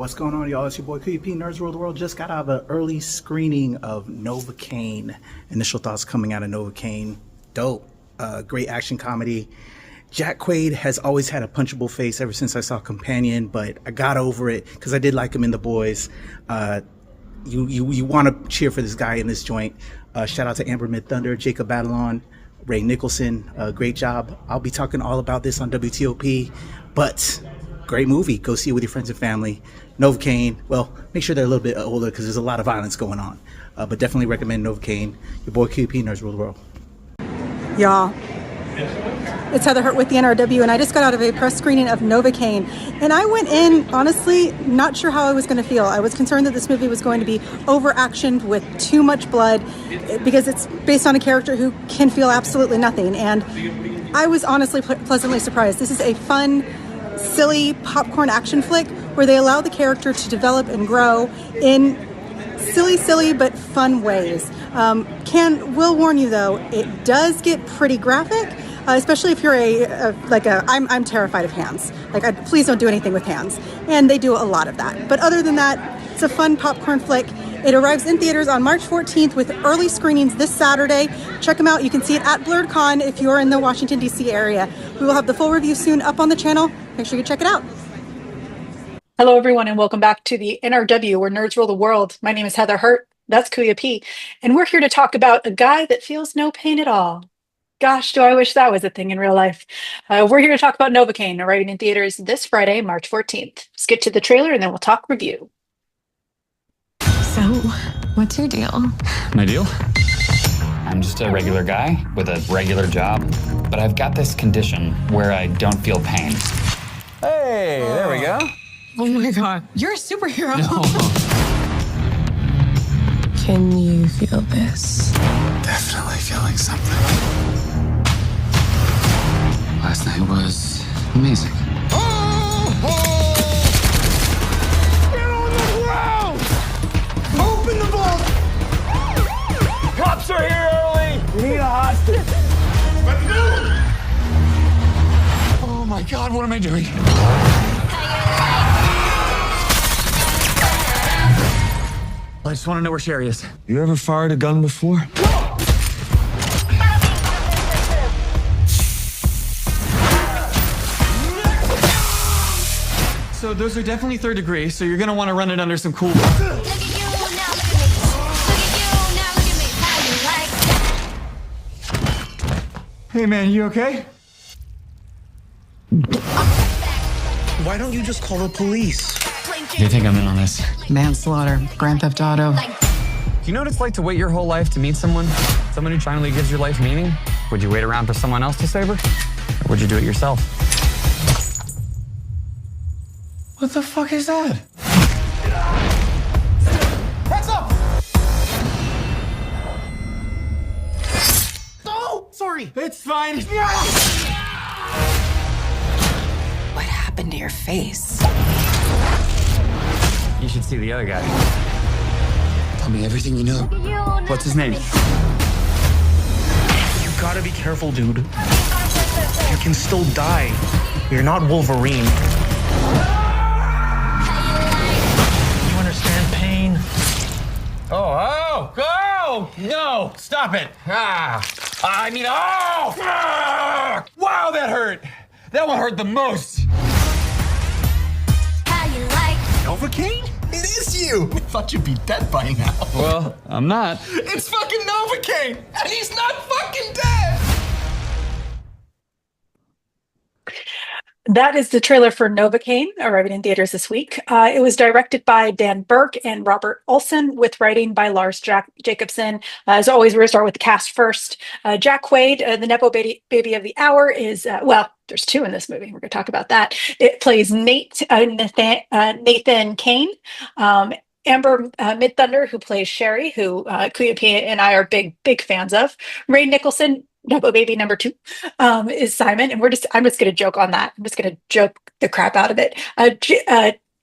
What's going on, y'all? It's your boy QP, Nerds Rule the World. Just got out of an early screening of Novocaine. Initial thoughts coming out of Novocaine. Dope. Great action comedy. Jack Quaid has always had a punchable face ever since I saw Companion, but I got over it because I did like him in The Boys. You want to cheer for this guy in this joint. Shout out to Amber Midthunder, Jacob Batalon, Ray Nicholson. Great job. I'll be talking all about this on WTOP, but great movie. Go see it with your friends and family. Novocaine, well, make sure they're a little bit older because there's a lot of violence going on. But definitely recommend Novocaine. Your boy QP, Nerds Rule the World. Y'all, it's Heather Hurt with the NRW, and I just got out of a press screening of Novocaine. And I went in, honestly, not sure how I was going to feel. I was concerned that this movie was going to be over-actioned with too much blood because it's based on a character who can feel absolutely nothing. And I was honestly pleasantly surprised. This is a fun, silly popcorn action flick where they allow the character to develop and grow in silly but fun ways. Will warn you though, it does get pretty graphic, especially if you're I'm terrified of hands. Please don't do anything with hands, and they do a lot of that. But other than that, it's a fun popcorn flick. It arrives in theaters on March 14th with early screenings this Saturday. Check them out. You can see it at BlurredCon if you're in the Washington, D.C. area. We will have the full review soon up on the channel. Make sure you check it out. Hello, everyone, and welcome back to the NRW, where nerds rule the world. My name is Heather Hurt. That's Kuya P. And we're here to talk about a guy that feels no pain at all. Gosh, do I wish that was a thing in real life. We're here to talk about Novocaine, arriving in theaters this Friday, March 14th. Let's get to the trailer, and then we'll talk review. So, what's your deal? My deal? I'm just a regular guy with a regular job, but I've got this condition where I don't feel pain. Hey, there we go. Oh my god, you're a superhero. No. Can you feel this? Definitely feeling something. Last night was amazing. Get on the ground! Open the vault! Cops are here early! We need a hostage. Let's move! Oh my god, what am I doing? I just want to know where Sherry is. You ever fired a gun before? So those are definitely third degree, so you're gonna want to run it under some cool. Look at you, now look at me. Look at you, now look at me. How you like? Hey man, you okay? Why don't you just call the police? Do you think I'm in on this? Manslaughter, grand theft auto. Do you know what it's like to wait your whole life to meet someone? Someone who finally gives your life meaning? Would you wait around for someone else to save her? Or would you do it yourself? What the fuck is that? Hands up! Oh, sorry. It's fine. What happened to your face? You should see the other guy. Tell me everything you know. What's his name? You gotta be careful, dude. You can still die. You're not Wolverine. You understand pain? Oh, no, stop it. Oh! Wow, that hurt. That one hurt the most. How you like? Novocaine? It is you! I thought you'd be dead by now. Well, I'm not. It's fucking Novocaine! And he's not fucking dead! That is the trailer for Novocaine, arriving in theaters this week. It was directed by Dan Berk and Robert Olsen, with writing by Lars Jacobson. As always, we're going to start with the cast first. Jack Quaid, the Nepo baby of the hour, is, there's two in this movie. We're going to talk about that. It plays Nathan Kane. Amber Midthunder, who plays Sherry, who Kuya P and I are big fans of. Ray Nicholson, Nepo baby number 2, is Simon, and I'm just going to joke on that. I'm just going to joke the crap out of it.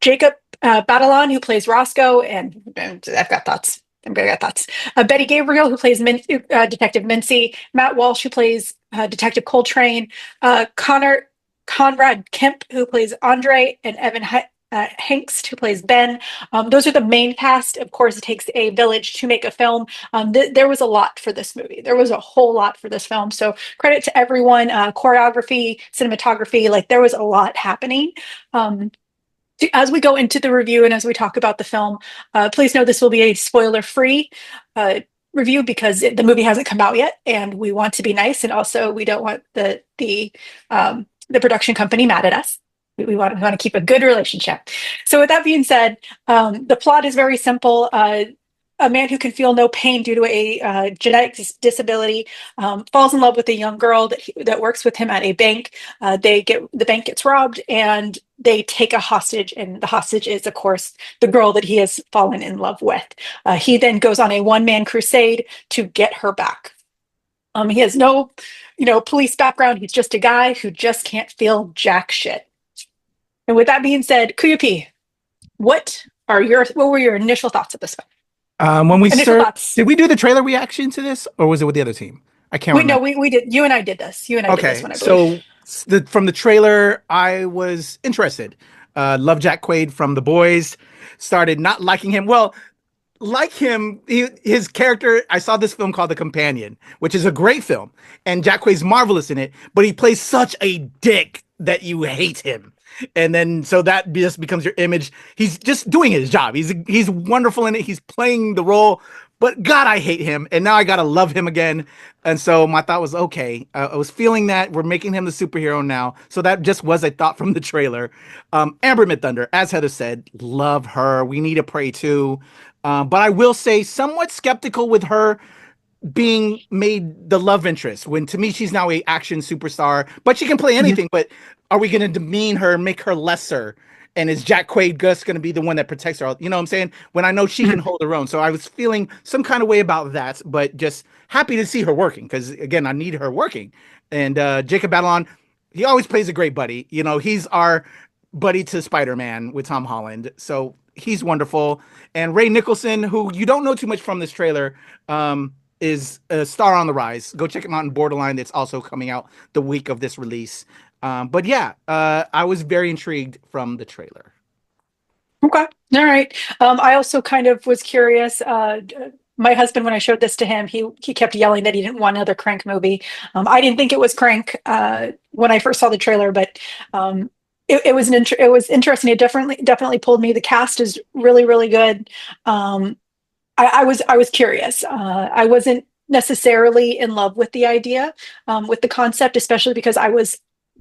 Jacob Batalon, who plays Roscoe, and I've got thoughts. Betty Gabriel, who plays Detective Mincy. Matt Walsh, who plays Detective Coltrane. Conrad Kemp, who plays Andre, and Evan Hanks, who plays Ben. Those are the main cast. Of course, it takes a village to make a film. There was a lot for this movie. There was a whole lot for this film. So credit to everyone. Choreography, cinematography, like there was a lot happening. As we go into the review and as we talk about the film, please know this will be a spoiler-free review because the movie hasn't come out yet, and we want to be nice, and also we don't want the production company mad at us. We want to keep a good relationship. So with that being said, the plot is very simple. A man who can feel no pain due to a genetic disability falls in love with a young girl that works with him at a bank. The bank gets robbed, and they take a hostage, and the hostage is, of course, the girl that he has fallen in love with. He then goes on a one-man crusade to get her back. He has no, police background. He's just a guy who just can't feel jack shit. And with that being said, Kuya, what were your initial thoughts of this film? When we did we do the trailer reaction to this, or was it with the other team? I can't remember. No, we did. You and I did this. Did this one, I believe. So from the trailer, I was interested. Love Jack Quaid from The Boys. Started not liking him. Well, like him, his character. I saw this film called The Companion, which is a great film, and Jack Quaid's marvelous in it. But he plays such a dick that you hate him. And then so that just becomes your image. He's just doing his job. He's wonderful in it. He's playing the role, but God, I hate him. And now I gotta love him again. And so my thought was, okay, I was feeling that we're making him the superhero now. So that just was a thought from the trailer. Amber Midthunder, as Heather said, love her. We need a Prey too. But I will say somewhat skeptical with her being made the love interest, when to me she's now a action superstar, but she can play anything. But are we going to demean her and make her lesser? And is Jack Quaid just going to be the one that protects her? You know what I'm saying? When I know she can hold her own. So I was feeling some kind of way about that, but just happy to see her working, because again, I need her working. And Jacob Batalon, he always plays a great buddy. He's our buddy to Spider-Man with Tom Holland. So he's wonderful. And Ray Nicholson, who you don't know too much from this trailer, is a star on the rise. Go check him out in Borderline. That's also coming out the week of this release. But yeah, I was very intrigued from the trailer. Okay. All right. I also kind of was curious. My husband, when I showed this to him, he kept yelling that he didn't want another Crank movie. I didn't think it was Crank when I first saw the trailer, but it was interesting. It definitely pulled me. The cast is really, really good. I was curious. I wasn't necessarily in love with the idea, with the concept, especially because I was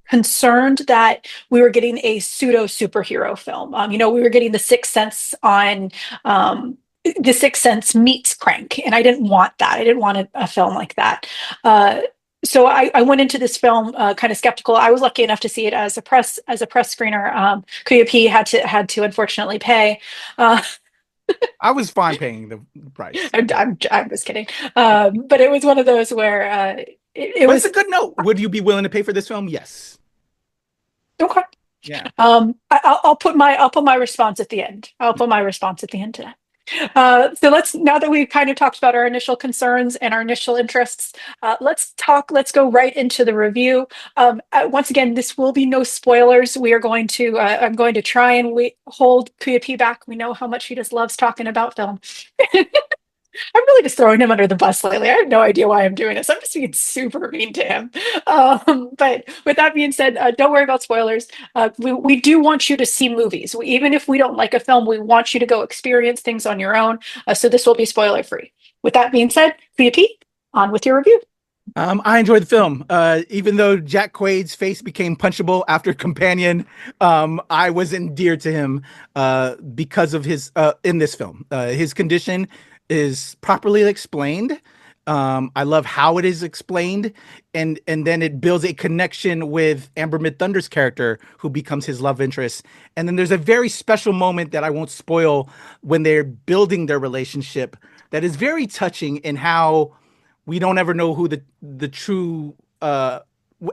concerned that we were getting a pseudo superhero film. We were getting The Sixth Sense on The Sixth Sense meets Crank, and I didn't want that. I didn't want a film like that. So I went into this film kind of skeptical. I was lucky enough to see it as a press screener. Kuya P had to unfortunately pay. I was fine paying the price. I'm just kidding. But it was one of those where it was a good note. Would you be willing to pay for this film? Yes. Okay. Yeah. I'll put my response at the end. I'll put my response at the end to that. So now that we've kind of talked about our initial concerns and our initial interests, let's go right into the review. Once again, this will be no spoilers. I'm going to try and hold Kuya P back. We know how much he just loves talking about film. I'm really just throwing him under the bus lately. I have no idea why I'm doing this. I'm just being super mean to him. But with that being said, don't worry about spoilers. We do want you to see movies. Even if we don't like a film, we want you to go experience things on your own. So this will be spoiler free. With that being said, Kuya P, on with your review. I enjoyed the film. Even though Jack Quaid's face became punchable after Companion, I was endeared to him because of his in this film. His condition is properly explained. I love how it is explained, and then it builds a connection with Amber Midthunder's character, who becomes his love interest. And then there's a very special moment that I won't spoil when they're building their relationship that is very touching, in how we don't ever know who the true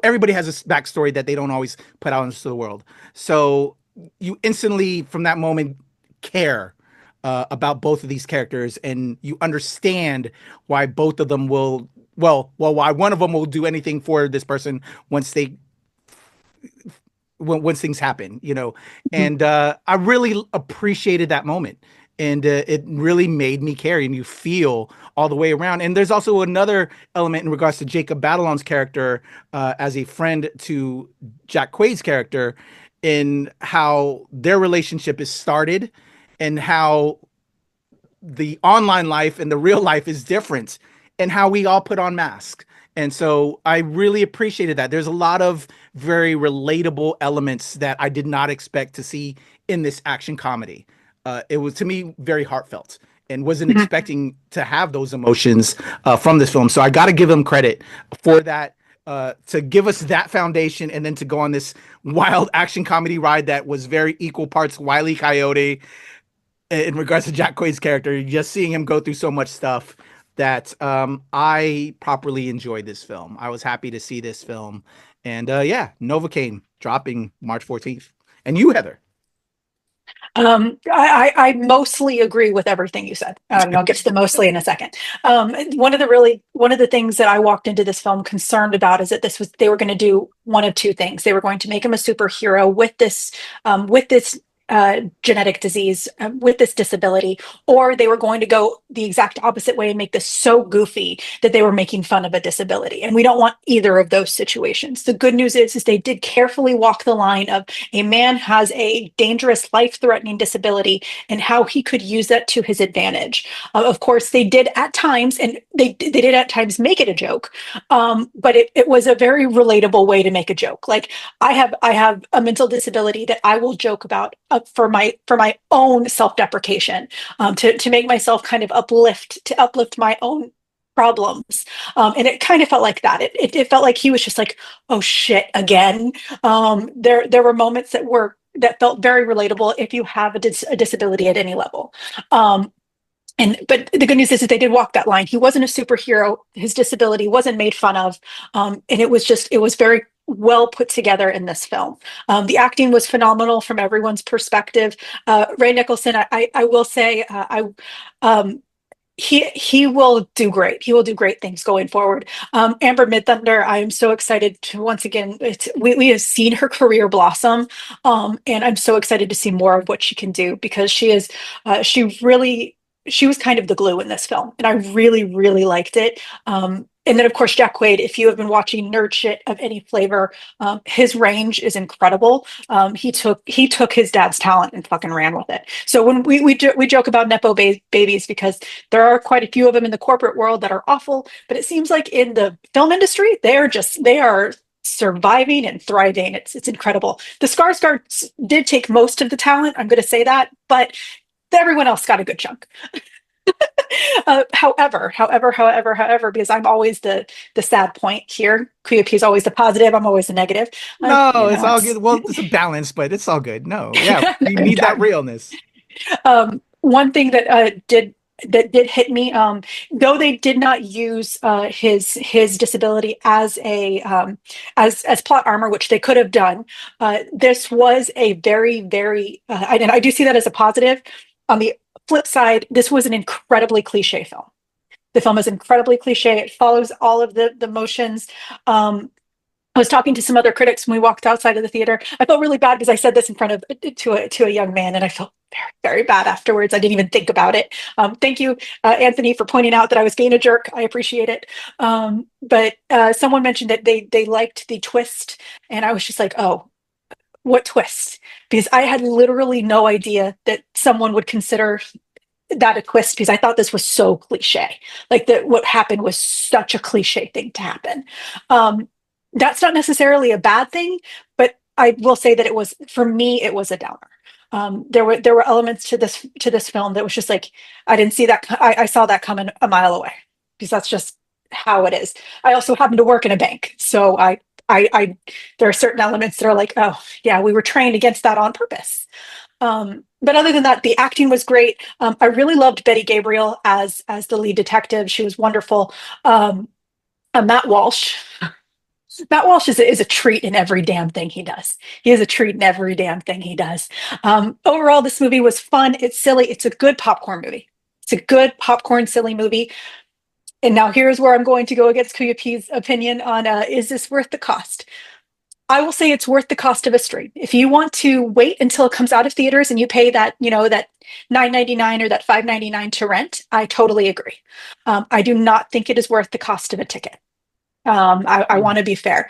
everybody has a backstory that they don't always put out into the world. So you instantly, from that moment, care about both of these characters, and you understand why both of them why one of them will do anything for this person once they once things happen, and I really appreciated that moment. And it really made me care, and you feel all the way around. And there's also another element in regards to Jacob Batalon's character as a friend to Jack Quaid's character, in how their relationship is started and how the online life and the real life is different, and how we all put on masks. And so I really appreciated that. There's a lot of very relatable elements that I did not expect to see in this action comedy. It was, to me, very heartfelt, and wasn't expecting to have those emotions from this film. So I got to give him credit for that, to give us that foundation, and then to go on this wild action comedy ride that was very equal parts Wile E. Coyote in regards to Jack Quaid's character. Just seeing him go through so much stuff that I properly enjoyed this film. I was happy to see this film. And Novocaine dropping March 14th. And you, Heather? I mostly agree with everything you said. And I'll get to the mostly in a second. One of the things that I walked into this film concerned about is that they were going to do one of two things. They were going to make him a superhero with this genetic disease, with this disability, or they were going to go the exact opposite way and make this so goofy that they were making fun of a disability. And we don't want either of those situations. The good news is they did carefully walk the line of a man has a dangerous, life-threatening disability and how he could use that to his advantage. Of course, they did at times, and they did at times make it a joke, but it was a very relatable way to make a joke. Like, I have a mental disability that I will joke about for my own self-deprecation, to make myself kind of uplift my own problems. And it kind of felt like that. It felt like he was just like, oh shit, again. There were moments that felt very relatable if you have a disability at any level. But the good news is that they did walk that line. He wasn't a superhero. His disability wasn't made fun of. And it was very well put together in this film. The acting was phenomenal from everyone's perspective. Ray Nicholson, I will say, he will do great. He will do great things going forward. Amber Midthunder, I am so excited to once again. We have seen her career blossom, and I'm so excited to see more of what she can do, because she was kind of the glue in this film, and I really, really liked it. And then, of course, Jack Quaid, if you have been watching nerd shit of any flavor, his range is incredible. He took his dad's talent and fucking ran with it. So when we joke about Nepo babies, because there are quite a few of them in the corporate world that are awful, but it seems like in the film industry, they are surviving and thriving. It's incredible. The Skarsgårds did take most of the talent, I'm going to say that, but everyone else got a good chunk. However, because I'm always the sad point here. QUP is always the positive. I'm always the negative. No, it's all good. Well, it's a balance, but it's all good. No, yeah, we need that realness. One thing that did hit me, though they did not use his disability as as plot armor, which they could have done. This was a very, very, and I do see that as a positive. On the flip side, this was an incredibly cliche film. The film is incredibly cliche. It follows all of the motions. I was talking to some other critics when we walked outside of the theater. I felt really bad because I said this in front of to a young man, and I felt very, very bad afterwards. I didn't even think about it. Thank you, Anthony, for pointing out that I was being a jerk. I appreciate it. But someone mentioned that they liked the twist, and I was just like, oh, what twist? Because I had literally no idea that someone would consider that a twist, because I thought this was so cliche. Like, that what happened was such a cliche thing to happen. That's not necessarily a bad thing, but I will say that it was, for me, it was a downer. There were elements to this film that was just like, I didn't see that. I saw that coming a mile away, because that's just how it is. I also happen to work in a bank, so there are certain elements that are like, oh yeah, we were trained against that on purpose. But other than that, the acting was great. I really loved Betty Gabriel as the lead detective. She was wonderful. Matt Walsh. Matt Walsh is a treat in every damn thing he does. He is a treat in every damn thing he does. Overall, this movie was fun. It's silly. It's a good popcorn movie. It's a good popcorn silly movie. And now here's where I'm going to go against QUP's opinion on, is this worth the cost? I will say it's worth the cost of a stream. If you want to wait until it comes out of theaters and you pay that, that $9.99 or that $5.99 to rent, I totally agree. I do not think it is worth the cost of a ticket. I want to be fair.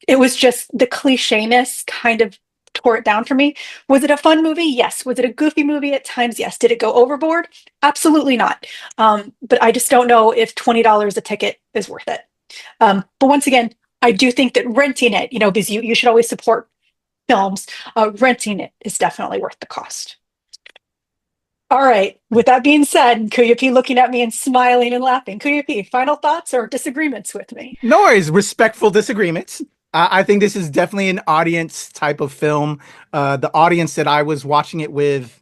It was just the clichéness kind of tore it down for me. Was it a fun movie? Yes. Was it a goofy movie at times? Yes. Did it go overboard? Absolutely not. But I just don't know if $20 a ticket is worth it. But once again, I do think that renting it, because you should always support films, renting it is definitely worth the cost. All right. With that being said, Kuya P looking at me and smiling and laughing. Kuya P, final thoughts or disagreements with me? No worries. Respectful disagreements. I think this is definitely an audience type of film. The audience that I was watching it with,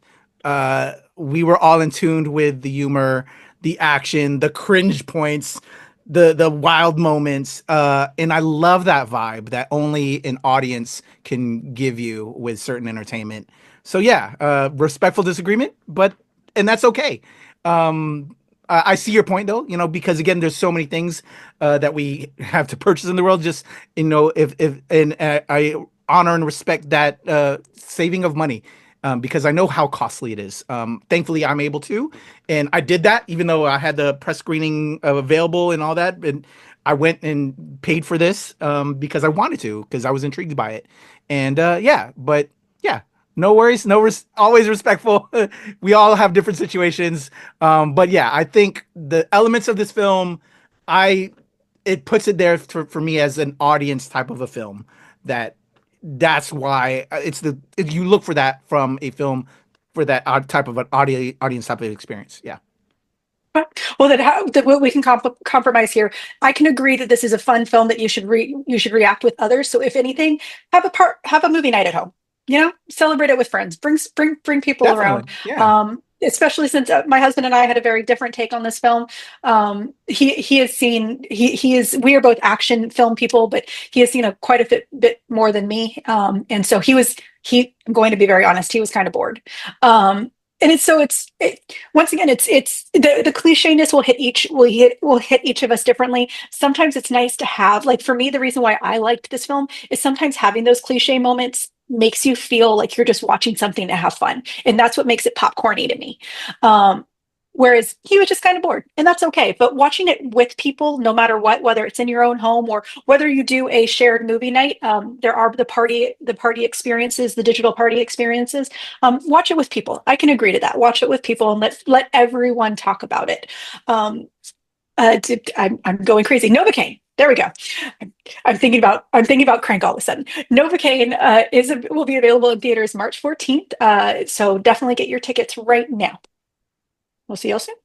we were all in tune with the humor, the action, the cringe points, the wild moments. And I love that vibe that only an audience can give you with certain entertainment. So yeah, respectful disagreement, and that's okay. I see your point though, because again, there's so many things that we have to purchase in the world. Just, I honor and respect that saving of money because I know how costly it is. Thankfully, I'm able to, and I did that even though I had the press screening available and all that. And I went and paid for this because I wanted to, because I was intrigued by it. And no worries. Always respectful. We all have different situations. But yeah, I think the elements of this film, it puts it there for me as an audience type of a film. That's why if you look for that from a film for that type of an audience type of experience. Yeah. Well, then we can compromise here. I can agree that this is a fun film that you should react with others. So if anything, have a movie night at home. Celebrate it with friends. Bring people Definitely. around. Yeah. Especially since my husband and I had a very different take on this film. He has seen we are both action film people, but he has seen quite a bit more than me. And so I'm going to be very honest, he was kind of bored. And once again, it's the clichéness will hit each of us differently. Sometimes it's nice to have, like for me, the reason why I liked this film is sometimes having those cliche moments makes you feel like you're just watching something to have fun. And that's what makes it popcorny to me. Whereas he was just kind of bored, and that's okay. But watching it with people, no matter what, whether it's in your own home or whether you do a shared movie night, there are the party experiences, the digital party experiences. Watch it with people. I can agree to that. Watch it with people and let everyone talk about it. I'm going crazy. Novocaine. There we go. I'm thinking about Crank all of a sudden. Novocaine will be available in theaters March 14th. So definitely get your tickets right now. We'll see you all soon.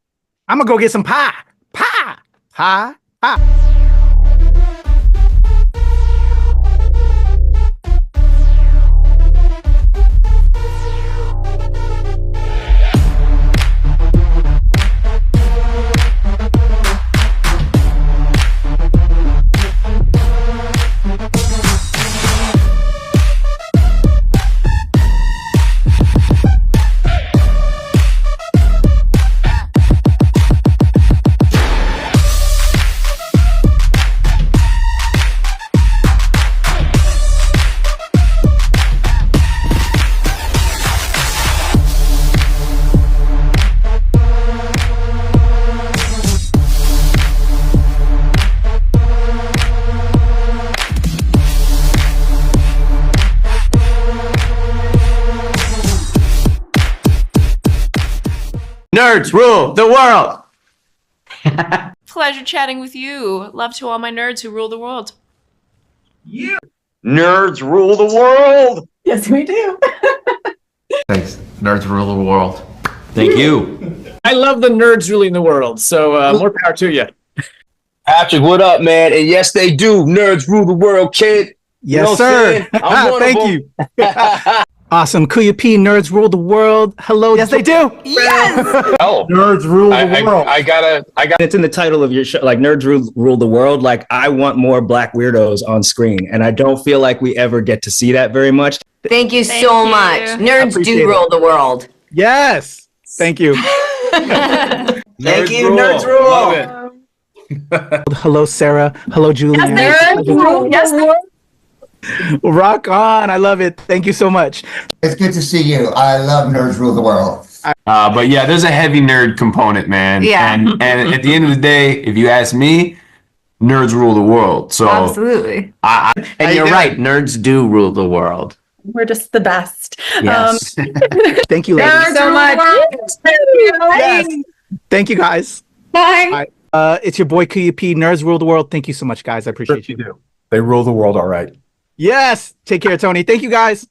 I'm gonna go get some pie. Pie. Nerds rule the world. Pleasure chatting with you. Love to all my nerds who rule the world. Yeah. Nerds rule the world. Yes, we do. Thanks. Nerds rule the world. Thank you. I love the nerds ruling the world, so more power to you. Patrick, what up, man? And yes, they do. Nerds rule the world, kid. Yes, sir. Thank you. Awesome. Kuya P, nerds rule the world. Hello. Yes, they do. Yes. Oh, nerds rule the world. I got. It's in the title of your show, like nerds rule the world. Like I want more black weirdos on screen, and I don't feel like we ever get to see that very much. Thank you so much. Nerds do rule the world. Yes. Thank you. Thank you, nerds rule. Love it. Hello, Sarah. Hello, Julian. Yes, nerds rule. Yes, Rock on. I love it. Thank you so much. It's good to see you. I love Nerds Rule the World. But yeah, there's a heavy nerd component, man. Yeah. And at the end of the day, if you ask me, nerds rule the world. So Absolutely. And you're right. Nerds do rule the world. We're just the best. Yes. Thank you, ladies. So much. Yes. Thank you, guys. Bye. It's your boy QUP, Nerds Rule the World. Thank you so much, guys. I appreciate you. do. They rule the world all right. Yes. Take care, Tony. Thank you, guys.